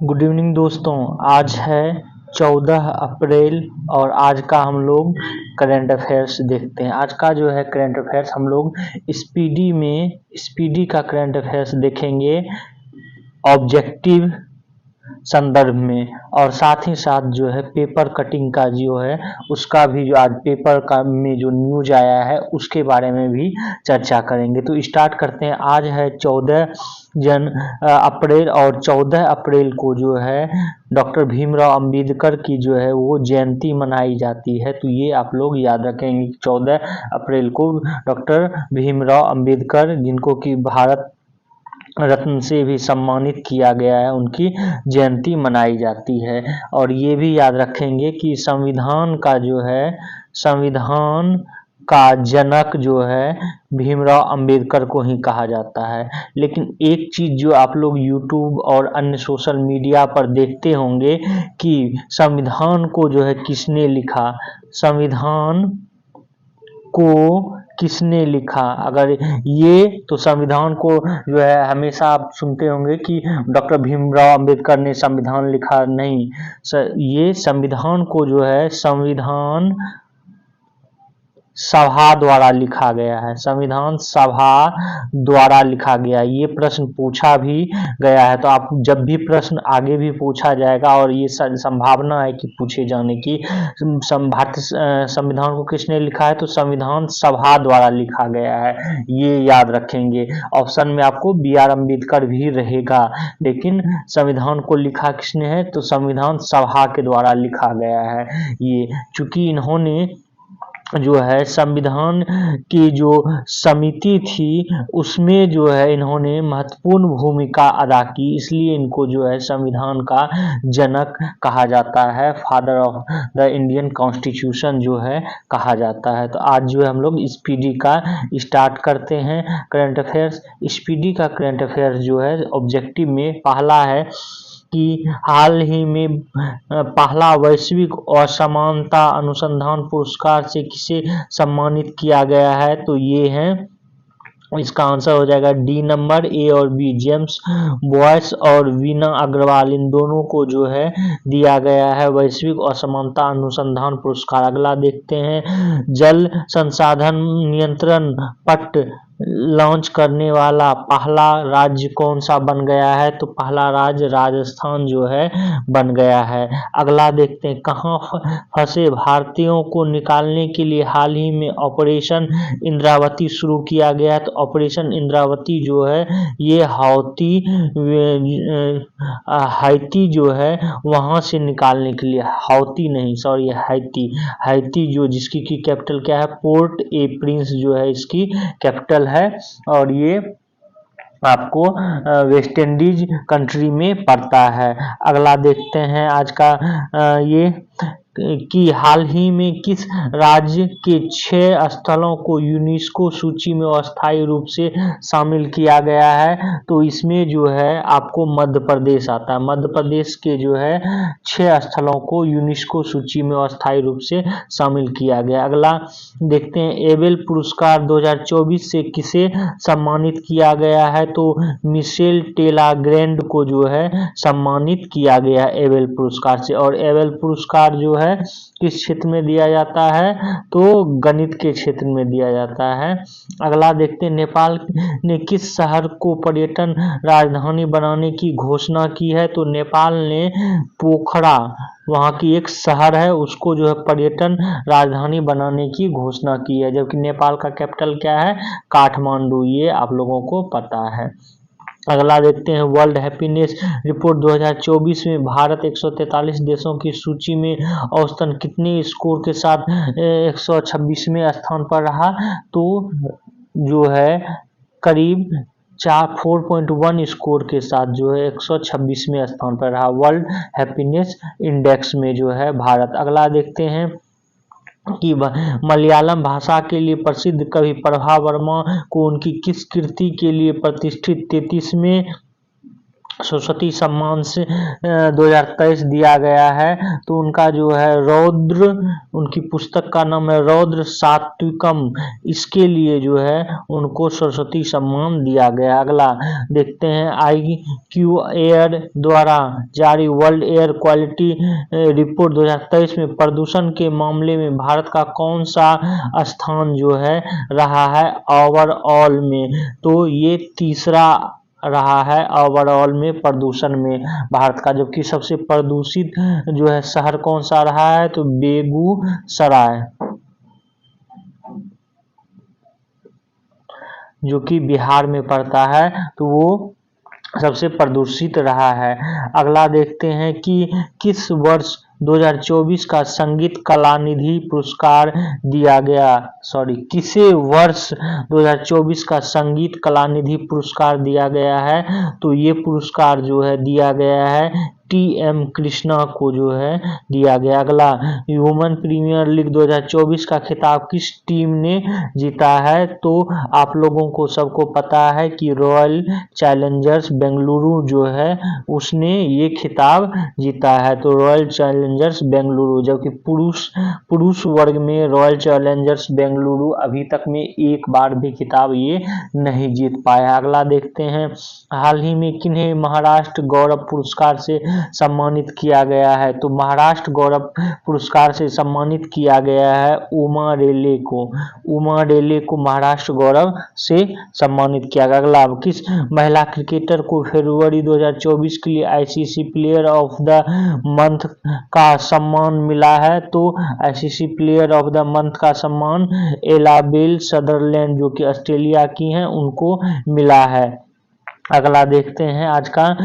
Good evening दोस्तों। आज है 14 अप्रैल और आज का हम लोग करंट अफेयर्स देखते हैं। आज का जो है करंट अफेयर्स हम लोग स्पीडी का करंट अफेयर्स देखेंगे ऑब्जेक्टिव संदर्भ में, और साथ ही साथ जो है पेपर कटिंग का जो है उसका भी जो आज पेपर का में जो न्यूज आया है उसके बारे में भी चर्चा करेंगे। तो स्टार्ट करते हैं। आज है 14 अप्रैल और 14 अप्रैल को जो है डॉक्टर भीमराव अंबेडकर की जो है वो जयंती मनाई जाती है। तो ये आप लोग याद रखेंगे 14 अप्रैल को डॉक्टर भीमराव अंबेडकर, जिनको कि भारत रत्न से भी सम्मानित किया गया है, उनकी जयंती मनाई जाती है। और ये भी याद रखेंगे कि संविधान का जनक जो है भीमराव अंबेडकर को ही कहा जाता है। लेकिन एक चीज जो आप लोग यूट्यूब और अन्य सोशल मीडिया पर देखते होंगे कि संविधान को जो है किसने लिखा, संविधान को किसने लिखा। अगर ये तो संविधान को जो है हमेशा आप सुनते होंगे कि डॉक्टर भीमराव अंबेडकर ने संविधान लिखा, नहीं, ये संविधान को जो है संविधान सभा द्वारा लिखा गया है, संविधान सभा द्वारा लिखा गया। ये प्रश्न पूछा भी गया है, तो आप जब भी प्रश्न आगे भी पूछा जाएगा और ये संभावना है कि पूछे जाने की, भारतीय संविधान को किसने लिखा है, तो संविधान सभा द्वारा लिखा गया है, ये याद रखेंगे। ऑप्शन में आपको BR अम्बेडकर भी रहेगा, लेकिन संविधान को लिखा किसने है, तो संविधान सभा के द्वारा लिखा गया है। ये चूंकि इन्होंने जो है संविधान की जो समिति थी उसमें जो है इन्होंने महत्वपूर्ण भूमिका अदा की, इसलिए इनको जो है संविधान का जनक कहा जाता है, father of the Indian constitution जो है कहा जाता है। तो आज जो है हम लोग स्पीडी का स्टार्ट करते हैं करंट अफेयर्स। स्पीडी का करंट अफेयर्स जो है ऑब्जेक्टिव में पहला है कि हाल ही में पहला वैश्विक असमानता अनुसंधान पुरस्कार से किसे सम्मानित किया गया है, तो ये है, इसका आंसर हो जाएगा डी नंबर। ए और बी, जेम्स बॉयस और वीना अग्रवाल, इन दोनों को जो है दिया गया है वैश्विक असमानता अनुसंधान पुरस्कार। अगला देखते हैं, जल संसाधन नियंत्रण पट्ट लॉन्च करने वाला पहला राज्य कौन सा बन गया है, तो पहला राज्य राजस्थान जो है बन गया है। अगला देखते हैं, कहाँ फंसे भारतीयों को निकालने के लिए हाल ही में ऑपरेशन इंद्रावती शुरू किया गया है, तो ऑपरेशन इंद्रावती जो है ये हैती जो है वहां से निकालने के लिए, हाउती नहीं सॉरी हैती जो जिसकी की कैपिटल क्या है, पोर्ट ए प्रिंस जो है इसकी कैपिटल है, और ये आपको वेस्ट इंडीज कंट्री में पड़ता है। अगला देखते हैं आज का ये कि हाल ही में किस राज्य के 6 स्थलों को यूनेस्को सूची में अस्थायी रूप से शामिल किया गया है, तो इसमें जो है आपको मध्य प्रदेश आता है। मध्य प्रदेश के जो है 6 स्थलों को यूनेस्को सूची में अस्थायी रूप से शामिल किया गया। अगला देखते हैं, एबेल पुरस्कार 2024 से किसे सम्मानित किया गया है, तो मिशेल टेलाग्रैंड को जो है सम्मानित किया गया एबेल पुरस्कार से। और एबेल पुरस्कार जो है किस क्षेत्र में दिया जाता है, तो गणित के क्षेत्र में दिया जाता है। अगला देखते हैं, नेपाल ने किस शहर को पर्यटन राजधानी बनाने की घोषणा की है, तो नेपाल ने पोखरा, वहाँ की एक शहर है, उसको जो है पर्यटन राजधानी बनाने की घोषणा की है, जबकि नेपाल का कैपिटल क्या है, काठमांडू, ये आप लोगों को पता है। अगला देखते हैं, वर्ल्ड हैप्पीनेस रिपोर्ट 2024 में भारत 143 देशों की सूची में औसतन कितने स्कोर के साथ 126वें स्थान पर रहा, तो जो है करीब 4.1 स्कोर के साथ जो है 126वें स्थान पर रहा वर्ल्ड हैप्पीनेस इंडेक्स में जो है भारत। अगला देखते हैं कि मलयालम भाषा के लिए प्रसिद्ध कवि प्रभा वर्मा को उनकी किस कृति के लिए प्रतिष्ठित 33वें सरस्वती सम्मान से 2023 दिया गया है। तो उनका जो है रौद्र, उनकी पुस्तक का नाम है रौद्र सात्विकम, इसके लिए जो है उनको सरस्वती सम्मान दिया गया। अगला देखते हैं, IQ एयर द्वारा जारी वर्ल्ड एयर क्वालिटी रिपोर्ट 2023 में प्रदूषण के मामले में भारत का कौन सा स्थान जो है रहा है ओवरऑल में? तो ये तीसरा रहा है ओवरऑल में प्रदूषण में भारत का। जबकि सबसे प्रदूषित जो है शहर कौन सा रहा है? तो बेगूसराय, जो कि बिहार में पड़ता है, तो वो सबसे प्रदूषित रहा है। अगला देखते हैं कि किस वर्ष 2024 का संगीत कलानिधि पुरस्कार दिया गया, किसे वर्ष 2024 का संगीत कलानिधि पुरस्कार दिया गया है? तो ये पुरस्कार जो है दिया गया है TM कृष्णा को जो है दिया गया। अगला, वुमेन प्रीमियर लीग 2024 का खिताब किस टीम ने जीता है? तो आप लोगों को सबको पता है कि रॉयल चैलेंजर्स बेंगलुरु जो है उसने ये खिताब जीता है, तो रॉयल चैलेंजर्स बेंगलुरु। जबकि पुरुष वर्ग में रॉयल चैलेंजर्स बेंगलुरु अभी तक में एक बार भी खिताब ये नहीं जीत पाया। अगला देखते हैं, हाल ही में किन्हें महाराष्ट्र गौरव पुरस्कार से सम्मानित किया गया है? तो महाराष्ट्र गौरव पुरस्कार से सम्मानित किया गया है उमा रेले को। उमा रेले को महाराष्ट्र गौरव से सम्मानित किया गया। अगला, किस महिला क्रिकेटर को फरवरी 2024 के लिए ICC player of the month का सम्मान मिला है? तो ICC player of the month का सम्मान एलाबेल सदरलैंड, जो कि ऑस्ट्रेलिया की हैं, उनको मिला है। अगला देखते हैं, आज का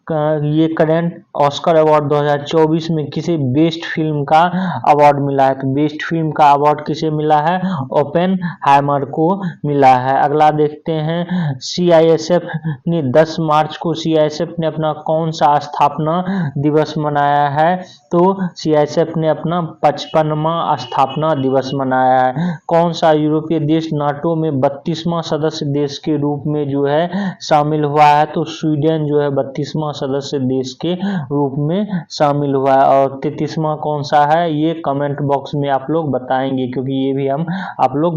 करंट ऑस्कर अवार्ड 2024 में किसे बेस्ट फिल्म का अवार्ड मिला है? तो बेस्ट फिल्म का अवार्ड किसे मिला है? ओपेनहाइमर को मिला है। अगला देखते हैं, CISF ने 10 मार्च को CISF ने अपना कौन सा स्थापना दिवस मनाया है? तो CISF ने अपना 55वां स्थापना दिवस मनाया है। कौन सा यूरोपीय देश नाटो में 32वां सदस्य देश के रूप में जो है शामिल हुआ है? तो स्वीडन जो है 32वां सदस्य देश के रूप में शामिल हुआ है। और 33वां कौन सा है? ये कमेंट बॉक्स में आप लोग बताएंगे, क्योंकि ये भी हम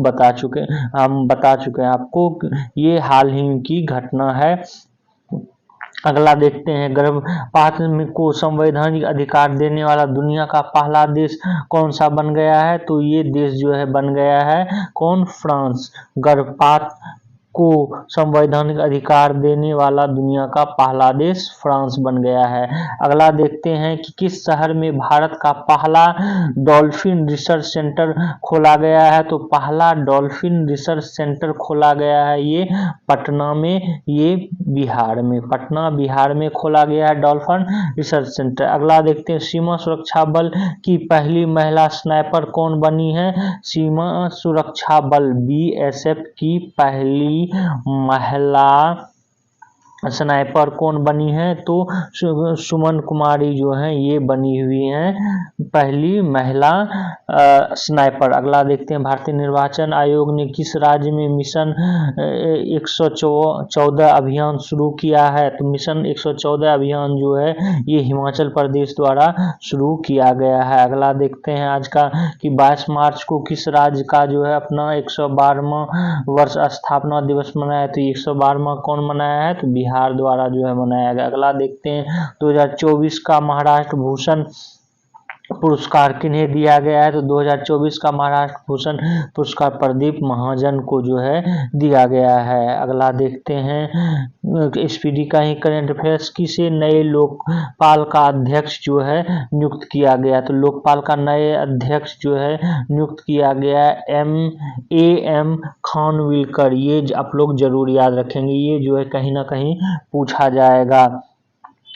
बता चुके हैं आपको, ये हाल ही की घटना है। अगला देखते हैं, गर्भपात को संवैधानिक अधिकार देने वाला दुनिया का पहला देश कौन सा बन गया है? तो ये देश जो है बन गया है कौन? फ्रांस। गर्भपात को संवैधानिक अधिकार देने वाला दुनिया का पहला देश फ्रांस बन गया है। अगला देखते हैं कि किस शहर में भारत का पहला डॉल्फिन रिसर्च सेंटर खोला गया है? तो पहला डॉल्फिन रिसर्च सेंटर खोला गया है ये पटना में, ये बिहार में, पटना बिहार में खोला गया है डॉल्फिन रिसर्च सेंटर। अगला देखते हैं, सीमा सुरक्षा बल की पहली महिला स्नाइपर कौन बनी है? सीमा सुरक्षा बल BSF की पहली महिला स्नाइपर कौन बनी है? तो सुमन कुमारी जो है ये बनी हुई हैं पहली महिला स्नाइपर। अगला देखते हैं, भारतीय निर्वाचन आयोग ने किस राज्य में मिशन 114 अभियान शुरू किया है? तो मिशन 114 अभियान जो है ये हिमाचल प्रदेश द्वारा शुरू किया गया है। अगला देखते हैं आज का कि 22 मार्च को किस राज्य का जो है अपना 112वां वर्ष स्थापना दिवस मनाया? तो 112वां कौन मनाया है? तो बिहार द्वारा जो है मनाया गया। अगला देखते हैं, 2024 का महाराष्ट्र भूषण पुरस्कार किन्हें दिया गया है? तो 2024 का महाराष्ट्र भूषण पुरस्कार प्रदीप महाजन को जो है दिया गया है। अगला देखते हैं, SPD का ही करंट अफेयर्स, किसे नए लोकपाल का अध्यक्ष जो है नियुक्त किया गया? तो लोकपाल का नए अध्यक्ष जो है नियुक्त किया गया AM खानविलकर। ये आप लोग जरूर याद रखेंगे, ये जो है कहीं ना कहीं पूछा जाएगा।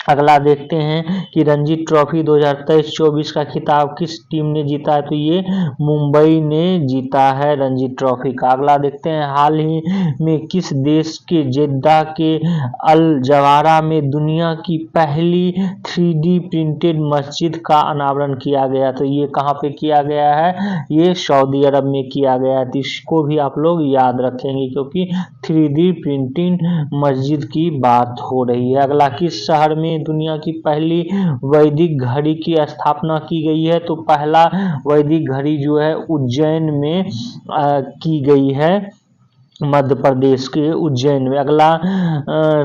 अगला देखते हैं कि रणजी ट्रॉफी 2023-24 का खिताब किस टीम ने जीता है? तो ये मुंबई ने जीता है रणजी ट्रॉफी का। अगला देखते हैं, हाल ही में किस देश के जेद्दा के अल जवारा में दुनिया की पहली 3D प्रिंटेड मस्जिद का अनावरण किया गया? तो ये कहाँ पे किया गया है? ये सऊदी अरब में किया गया है। तो इसको भी आप लोग याद रखेंगे, क्योंकि 3D प्रिंटिंग मस्जिद की बात हो रही है। अगला, किस शहर में दुनिया की पहली वैदिक घड़ी की स्थापना की गई है? तो पहला वैदिक घड़ी जो है उज्जैन में की गई है, मध्य प्रदेश के उज्जैन में। अगला,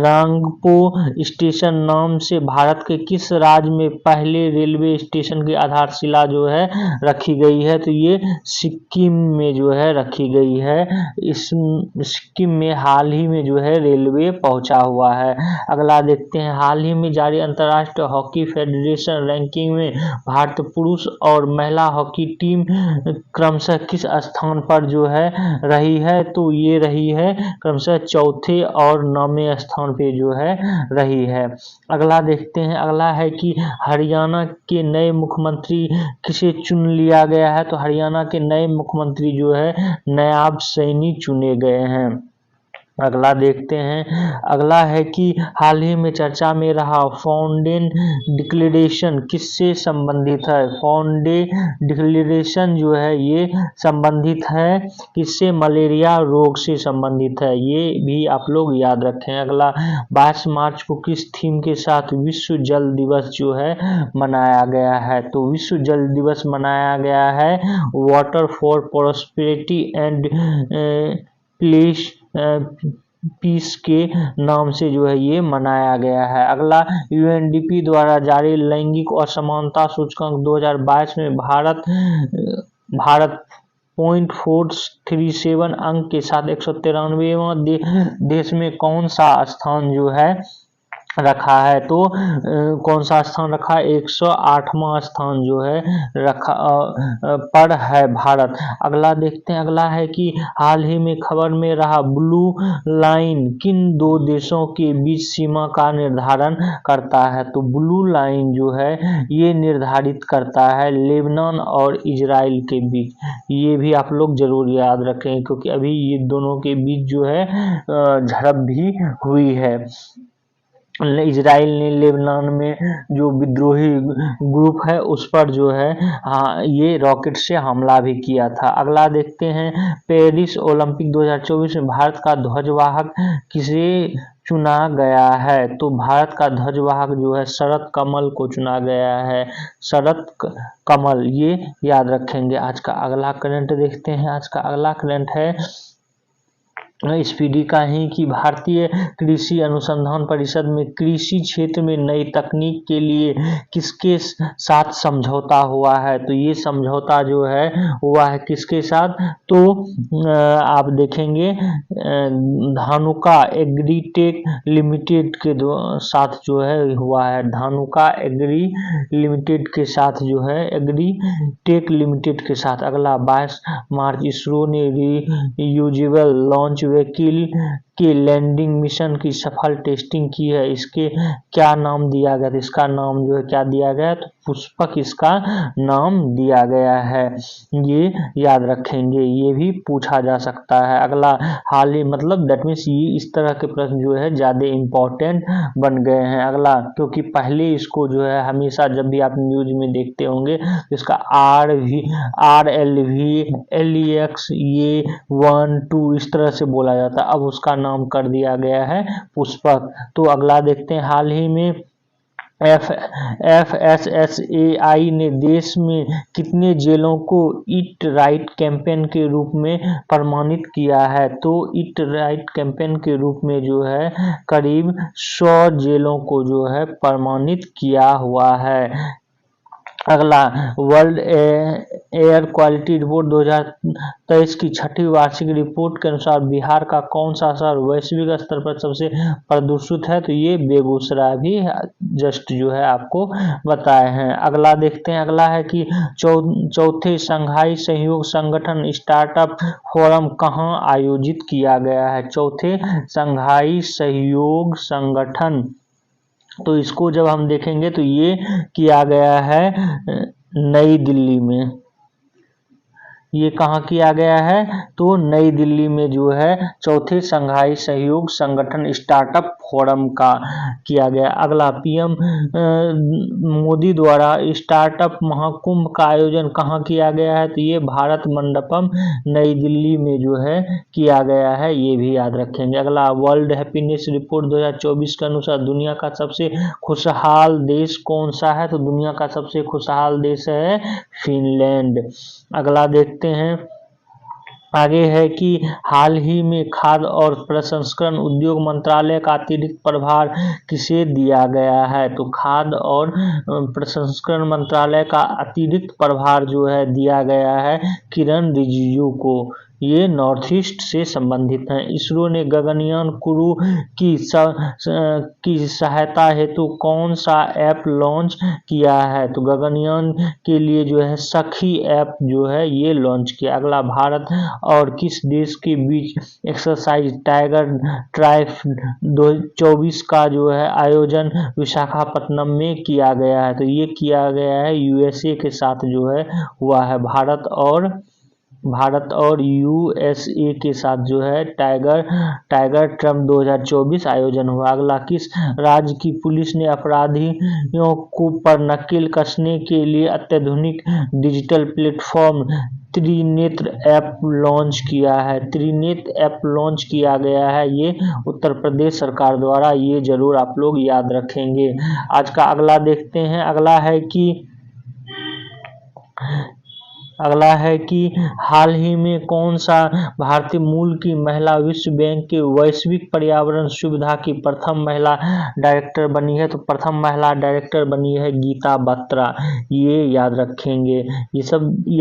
रांगपो स्टेशन नाम से भारत के किस राज्य में पहले रेलवे स्टेशन की आधारशिला जो है रखी गई है? तो ये सिक्किम में जो है रखी गई है। इस सिक्किम में हाल ही में जो है रेलवे पहुंचा हुआ है। अगला देखते हैं, हाल ही में जारी अंतर्राष्ट्रीय हॉकी फेडरेशन रैंकिंग में भारत पुरुष और महिला हॉकी टीम क्रमशः किस स्थान पर जो है रही है? तो ये रही है क्रमशः चौथे और 9वें स्थान पे जो है रही है। अगला देखते हैं, अगला है कि हरियाणा के नए मुख्यमंत्री किसे चुन लिया गया है? तो हरियाणा के नए मुख्यमंत्री जो है नायब सैनी चुने गए हैं। अगला देखते हैं, अगला है कि हाल ही में चर्चा में रहा फाउंडेन डिक्लेरेशन किससे संबंधित है? फाउंडे डिक्लेरेशन जो है ये संबंधित है किससे? मलेरिया रोग से संबंधित है, ये भी आप लोग याद रखें। अगला, 22 मार्च को किस थीम के साथ विश्व जल दिवस जो है मनाया गया है? तो विश्व जल दिवस मनाया गया है water for prosperity and peace के नाम से जो है ये मनाया गया है। अगला, यूएनडीपी द्वारा जारी लैंगिक असमानता सूचकांक 2022 में भारत 0.437 अंक के साथ 193वां देश में कौन सा स्थान जो है रखा है? तो कौन सा स्थान रखा? 108वां स्थान जो है रखा पर है भारत। अगला देखते हैं, अगला है कि हाल ही में खबर में रहा ब्लू लाइन किन दो देशों के बीच सीमा का निर्धारण करता है? तो ब्लू लाइन जो है ये निर्धारित करता है लेबनान और इजराइल के बीच। ये भी आप लोग जरूर याद रखें क्योंकि अभी ये दोनों के बीच जो है झड़प भी हुई है। इजराइल ने लेबनान में जो विद्रोही ग्रुप है उस पर जो है ये रॉकेट से हमला भी किया था। अगला देखते हैं, पेरिस ओलंपिक 2024 में भारत का ध्वजवाहक किसे चुना गया है? तो भारत का ध्वजवाहक जो है शरद कमल को चुना गया है, शरद कमल, ये याद रखेंगे। आज का अगला करंट देखते हैं। आज का अगला करंट है स्पीडी का ही कि भारतीय कृषि अनुसंधान परिषद में कृषि क्षेत्र में नई तकनीक के लिए किसके साथ समझौता हुआ है? तो ये समझौता जो है हुआ है किसके साथ? तो आप देखेंगे धानुका एग्रीटेक लिमिटेड के साथ जो है हुआ है। धानुका एग्री लिमिटेड के साथ जो है एग्रीटेक लिमिटेड के साथ। अगला, 22 मार्च इसरो ने रीयूजेबल लॉन्च व्हीकल के लैंडिंग मिशन की सफल टेस्टिंग की है। इसके क्या नाम दिया गया? तो इसका नाम जो है क्या दिया गया? तो पुष्पक इसका नाम दिया गया है, ये याद रखेंगे, ये भी पूछा जा सकता है। अगला, हाल ही मतलब दैट मीन्स ये इस तरह के प्रश्न जो है ज्यादा इम्पोर्टेंट बन गए हैं। अगला, क्योंकि पहले इसको जो है हमेशा जब भी आप न्यूज में देखते होंगे इसका RLV LEX ये 1 2 इस तरह से बोला जाता है, अब उसका नाम कर दिया गया है पुष्पक। तो अगला देखते हैं, हाल ही में FSSAI ने देश में कितने जेलों को ईट राइट कैंपेन के रूप में प्रमाणित किया है? तो ईट राइट कैंपेन के रूप में जो है करीब 100 जेलों को जो है प्रमाणित किया हुआ है। अगला, वर्ल्ड एयर क्वालिटी रिपोर्ट 2023 की 6ठी वार्षिक रिपोर्ट के अनुसार बिहार का कौन सा शहर वैश्विक स्तर पर सबसे प्रदूषित है? तो ये बेगूसराय भी जस्ट जो है आपको बताए हैं। अगला देखते हैं, अगला है कि चौथे शंघाई सहयोग संगठन स्टार्टअप फोरम कहाँ आयोजित किया गया है? चौथे शंघाई सहयोग संगठन, तो इसको जब हम देखेंगे तो ये किया गया है नई दिल्ली में। ये कहाँ किया गया है? तो नई दिल्ली में जो है चौथे शंघाई सहयोग संगठन स्टार्टअप फोरम का किया गया। अगला, पीएम मोदी द्वारा स्टार्टअप महाकुंभ का आयोजन कहाँ किया गया है? तो ये भारत मंडपम नई दिल्ली में जो है किया गया है, ये भी याद रखेंगे। अगला, वर्ल्ड हैप्पीनेस रिपोर्ट 2024 के अनुसार दुनिया का सबसे खुशहाल देश कौन सा है? तो दुनिया का सबसे खुशहाल देश है फिनलैंड। अगला देखते हैं, आगे है कि हाल ही में खाद्य और प्रसंस्करण उद्योग मंत्रालय का अतिरिक्त प्रभार किसे दिया गया है? तो खाद्य और प्रसंस्करण मंत्रालय का अतिरिक्त प्रभार जो है दिया गया है किरण रिजिजू को। ये नॉर्थ ईस्ट से संबंधित हैं। इसरो ने गगनयान क्रू की सहायता हेतु कौन सा ऐप लॉन्च किया है? तो गगनयान के लिए जो है सखी ऐप जो है ये लॉन्च किया। अगला, भारत और किस देश के बीच एक्सरसाइज टाइगर ट्राइफ 2024 का जो है आयोजन विशाखापट्टनम में किया गया है? तो ये किया गया है यूएसए के साथ जो है हुआ है। भारत और यूएसए के साथ जो है टाइगर ट्रम्प 2024 आयोजन हुआ। अगला, किस राज्य की पुलिस ने अपराधियों को पर नकेल कसने के लिए अत्याधुनिक digital platform Trinetra app launch किया है? त्रिनेत्र ऐप लॉन्च किया गया है ये उत्तर प्रदेश सरकार द्वारा, ये जरूर आप लोग याद रखेंगे। आज का अगला देखते हैं। अगला है कि हाल ही में कौन सा भारतीय मूल की महिला विश्व बैंक के वैश्विक पर्यावरण सुविधा की प्रथम महिला डायरेक्टर बनी है? तो प्रथम महिला डायरेक्टर बनी है गीता बत्रा, ये याद रखेंगे। ये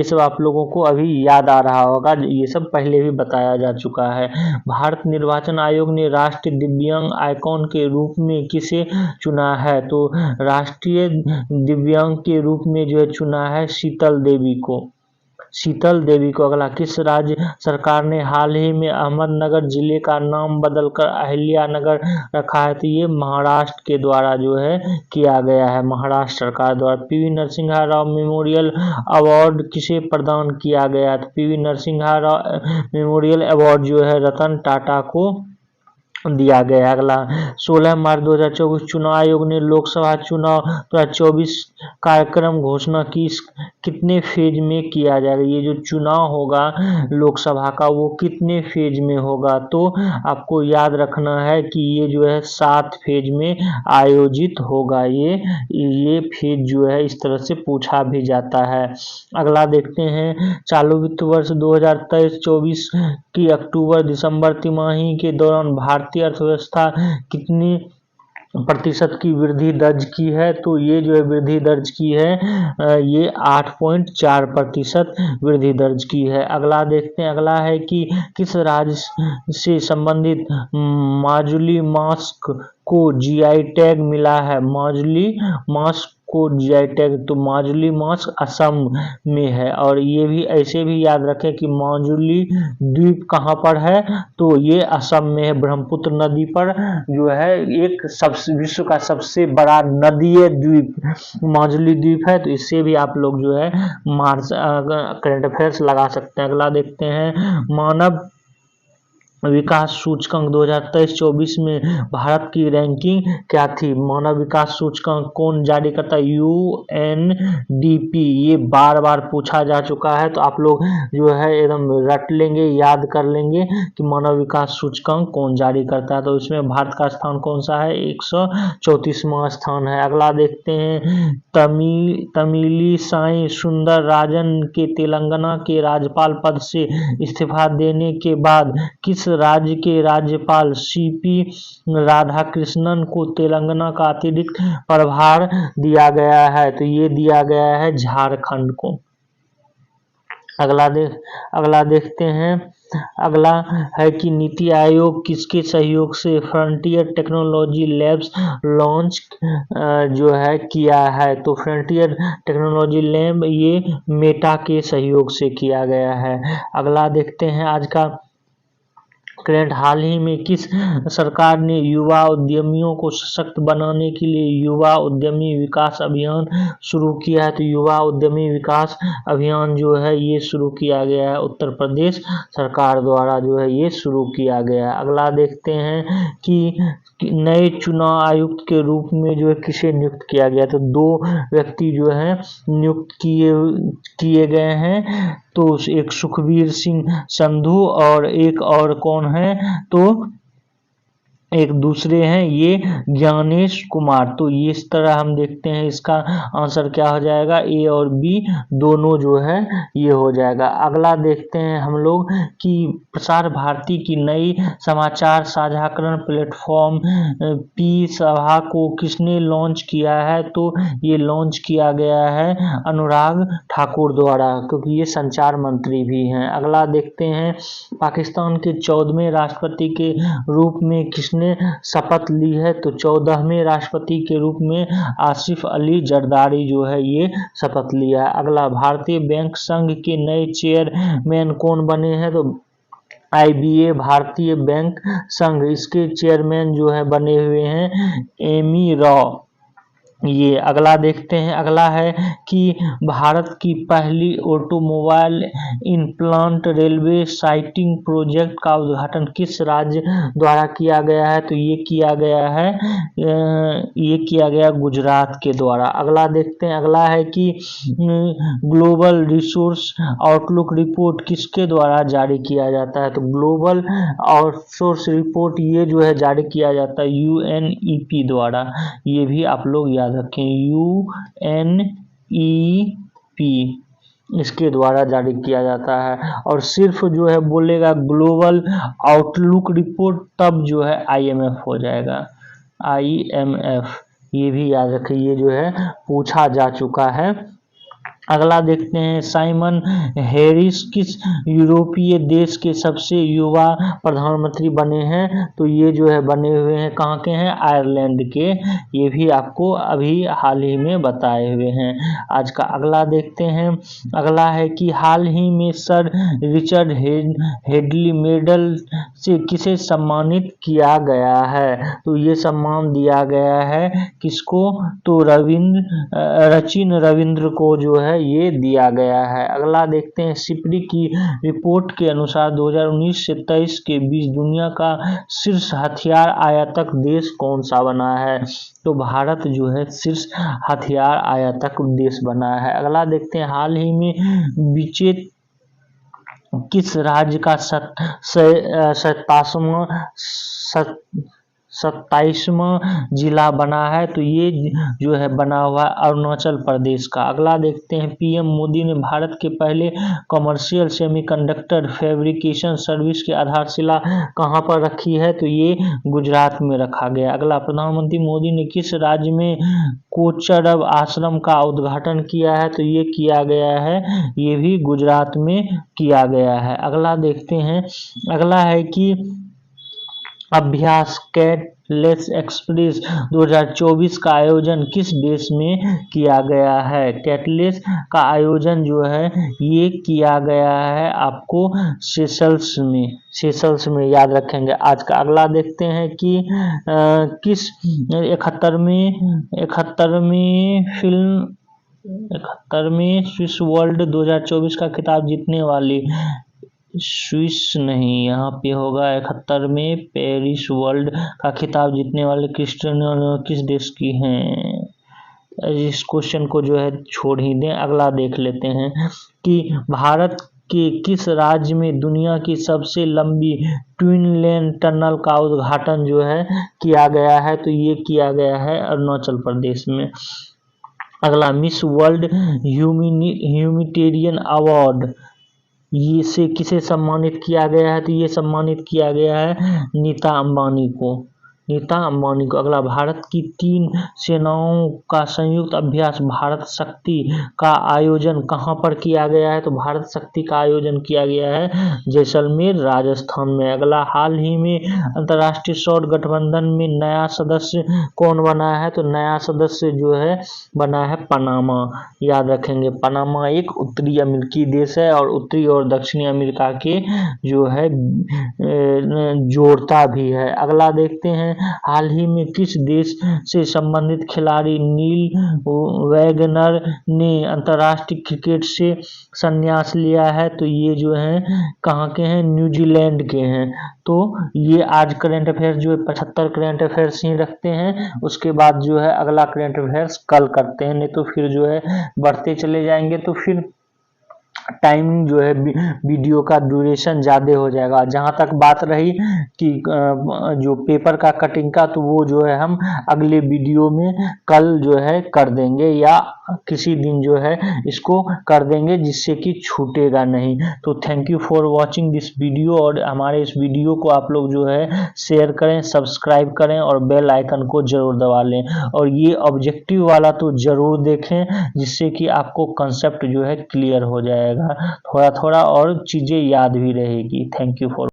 सब आप लोगों को अभी याद आ रहा होगा, ये सब पहले भी बताया जा चुका है। भारत निर्वाचन आयोग ने राष्ट्रीय दिव्यांग आइकॉन के रूप में किसे चुना है? तो राष्ट्रीय दिव्यांग के रूप में जो है चुना है शीतल देवी को। अगला, किस राज्य सरकार ने हाल ही में अहमदनगर जिले का नाम बदलकर अहिल्या नगर रखा है? तो ये महाराष्ट्र के द्वारा जो है किया गया है, महाराष्ट्र सरकार द्वारा। PV Narasimha Rao memorial award किसे प्रदान किया गया? तो PV Narasimha Rao memorial award जो है रतन टाटा को दिया गया। अगला, 16 मार्च 2024 चुनाव आयोग ने लोकसभा चुनाव 2024 कार्यक्रम घोषणा की, कितने फेज में किया जाएगा? ये जो चुनाव होगा लोकसभा का वो कितने फेज में होगा? तो आपको याद रखना है कि ये जो है 7 फेज में आयोजित होगा। ये फेज जो है इस तरह से पूछा भी जाता है। अगला देखते हैं, चालू वित्त वर्ष 2023-24 की अक्टूबर दिसंबर तिमाही के दौरान भारतीय अर्थव्यवस्था कितनी प्रतिशत की वृद्धि दर्ज की है? तो ये जो है वृद्धि दर्ज की है ये 8.4% वृद्धि दर्ज की है। अगला देखते हैं, अगला है कि किस राज्य से संबंधित माजुली मास्क को जीआई टैग मिला है? माजुली मास्क को जीआई टैग, तो माजुली मास्क असम में है। और ये भी ऐसे भी याद रखें कि माजुली द्वीप कहाँ पर है? तो ये असम में है, ब्रह्मपुत्र नदी पर जो है एक विश्व का सबसे बड़ा नदीय द्वीप माजुली द्वीप है। तो इससे भी आप लोग जो है करंट अफेयर्स लगा सकते हैं। अगला देखते हैं, मानव विकास सूचकांक 2023-24 में भारत की रैंकिंग क्या थी? मानव विकास सूचकांक कौन जारी करता है? यूएनडीपी। ये बार बार पूछा जा चुका है, तो आप लोग जो है एकदम रट लेंगे, याद कर लेंगे कि मानव विकास सूचकांक कौन जारी करता है। तो इसमें भारत का स्थान कौन सा है? 134वां स्थान है। अगला देखते हैं, तमिली साई सुंदर राजन के तेलंगाना के राज्यपाल पद से इस्तीफा देने के बाद किस राज्य के राज्यपाल सीपी राधाकृष्णन को तेलंगाना का अतिरिक्त प्रभार दिया गया है? तो ये दिया गया है झारखंड को। अगला देखते हैं, अगला है कि नीति आयोग किसके सहयोग से फ्रंटियर टेक्नोलॉजी लैब्स लॉन्च जो है किया है? तो फ्रंटियर टेक्नोलॉजी लैब ये मेटा के सहयोग से किया गया है। अगला देखते हैं, आज का करंट हाल ही में किस सरकार ने युवा उद्यमियों को सशक्त बनाने के लिए युवा उद्यमी विकास अभियान शुरू किया है? तो युवा उद्यमी विकास अभियान जो है ये शुरू किया गया है, उत्तर प्रदेश सरकार द्वारा जो है ये शुरू किया गया है। अगला देखते हैं कि नए चुनाव आयुक्त के रूप में जो है किसे नियुक्त किया गया? तो 2 व्यक्ति जो है नियुक्त किए गए हैं। तो एक सुखबीर सिंह संधू और एक और कौन है? तो एक दूसरे हैं ये ज्ञानेश कुमार। तो ये इस तरह हम देखते हैं इसका आंसर क्या हो जाएगा, ए और बी दोनों जो है ये हो जाएगा। अगला देखते हैं हम लोग कि प्रसार भारती की नई समाचार साझाकरण प्लेटफॉर्म पी सभा को किसने लॉन्च किया है? तो ये लॉन्च किया गया है अनुराग ठाकुर द्वारा, क्योंकि ये संचार मंत्री भी हैं। अगला देखते हैं पाकिस्तान के 14वें राष्ट्रपति के रूप में किसने शपथ ली है? तो 14वें राष्ट्रपति के रूप में आसिफ अली जरदारी जो है ये शपथ लिया है। अगला भारतीय बैंक संघ के नए चेयरमैन कौन बने हैं? तो IBA भारतीय बैंक संघ, इसके चेयरमैन जो है बने हुए हैं एमी रॉ। ये अगला देखते हैं, अगला है कि भारत की पहली automobile in plant railway siding project का उद्घाटन किस राज्य द्वारा किया गया है? तो ये किया गया गुजरात के द्वारा। अगला देखते हैं, अगला है कि ग्लोबल रिसोर्स आउटलुक रिपोर्ट किसके द्वारा जारी किया जाता है? तो ग्लोबल आउटसोर्स रिपोर्ट ये जो है जारी किया जाता है UNEP द्वारा। ये भी आप लोग याद रखें, UNEP इसके द्वारा जारी किया जाता है। और सिर्फ जो है बोलेगा ग्लोबल आउटलुक रिपोर्ट तब जो है IMF हो जाएगा, IMF। ये भी याद रखें, ये जो है पूछा जा चुका है। अगला देखते हैं साइमन हैरिस किस यूरोपीय देश के सबसे युवा प्रधानमंत्री बने हैं? तो ये जो है बने हुए हैं कहाँ के हैं? आयरलैंड के। ये भी आपको अभी हाल ही में बताए हुए हैं। आज का अगला देखते हैं, अगला है कि हाल ही में सर रिचर्ड हेडली मेडल से किसे सम्मानित किया गया है? तो ये सम्मान दिया गया है किसको? तो रचिन रविंद्र को जो है ये दिया गया है। अगला देखते हैं सिपरी की रिपोर्ट के अनुसार 2019 से 23 के बीच दुनिया का शीर्ष हथियार आयातक देश कौन सा बना है? तो भारत जो है शीर्ष हथियार आयातक देश बना है। अगला देखते हैं हाल ही में विचेत किस राज्य का 27वां जिला बना है? तो ये जो है बना हुआ अरुणाचल प्रदेश का। अगला देखते हैं PM मोदी ने भारत के पहले कमर्शियल सेमीकंडक्टर फैब्रिकेशन सर्विस की आधारशिला कहां पर रखी है? तो ये गुजरात में रखा गया। अगला प्रधानमंत्री मोदी ने किस राज्य में कोचरब आश्रम का उद्घाटन किया है? तो ये किया गया है, ये भी गुजरात में किया गया है। अगला देखते हैं, अगला है कि अभ्यास कैटलेस एक्सप्रेस 2024 का आयोजन किस देश में किया गया है? कैटलेस का आयोजन जो है ये किया गया है आपको सेशल्स में याद रखेंगे। आज का अगला देखते हैं कि किस 71वें स्विस वर्ल्ड 2024 का खिताब जीतने वाली, स्विस नहीं, यहाँ पे होगा 71वें पेरिस वर्ल्ड का खिताब जीतने वाले क्रिस्टियानो रोनाल्डो किस देश की हैं? इस क्वेश्चन को जो है छोड़ ही दें। अगला देख लेते हैं कि भारत के किस राज्य में दुनिया की सबसे लंबी ट्विन लेन टनल का उद्घाटन जो है किया गया है? तो ये किया गया है अरुणाचल प्रदेश में। अगला मिस वर्ल्ड ह्यूमैनिटेरियन अवार्ड ये से किसे सम्मानित किया गया है? तो ये सम्मानित किया गया है नीता अंबानी को। नीता अंबानी को। अगला, भारत की 3 सेनाओं का संयुक्त अभ्यास भारत शक्ति का आयोजन कहाँ पर किया गया है? तो भारत शक्ति का आयोजन किया गया है जैसलमेर, राजस्थान में। अगला, हाल ही में अंतर्राष्ट्रीय सौर गठबंधन में नया सदस्य कौन बना है? तो नया सदस्य जो है बना है पनामा। याद रखेंगे, पनामा एक उत्तरी अमेरिकी देश है और उत्तरी और दक्षिणी अमेरिका के जो है जोड़ता भी है। अगला देखते हैं, हाल ही में किस देश से संबंधित खिलाड़ी नील वैगनर ने अंतर्राष्ट्रीय क्रिकेट से संन्यास लिया है? तो ये जो है कहाँ के हैं? न्यूजीलैंड के हैं। तो ये आज करंट अफेयर्स जो है 75 करंट अफेयर्स ही रखते हैं, उसके बाद जो है अगला करंट अफेयर्स कल करते हैं, नहीं तो फिर जो है बढ़ते चले जाएंगे तो फिर टाइमिंग जो है वीडियो का ड्यूरेशन ज़्यादा हो जाएगा। जहाँ तक बात रही कि जो पेपर का कटिंग का, तो वो जो है हम अगले वीडियो में कल जो है कर देंगे या किसी दिन जो है इसको कर देंगे जिससे कि छूटेगा नहीं। तो thank you for watching this video, और हमारे इस वीडियो को आप लोग जो है शेयर करें, सब्सक्राइब करें और बेल आइकन को जरूर दबा लें, और ये ऑब्जेक्टिव वाला तो जरूर देखें जिससे कि आपको कंसेप्ट जो है क्लियर हो जाएगा, थोड़ा थोड़ा और चीज़ें याद भी रहेगी। Thank you for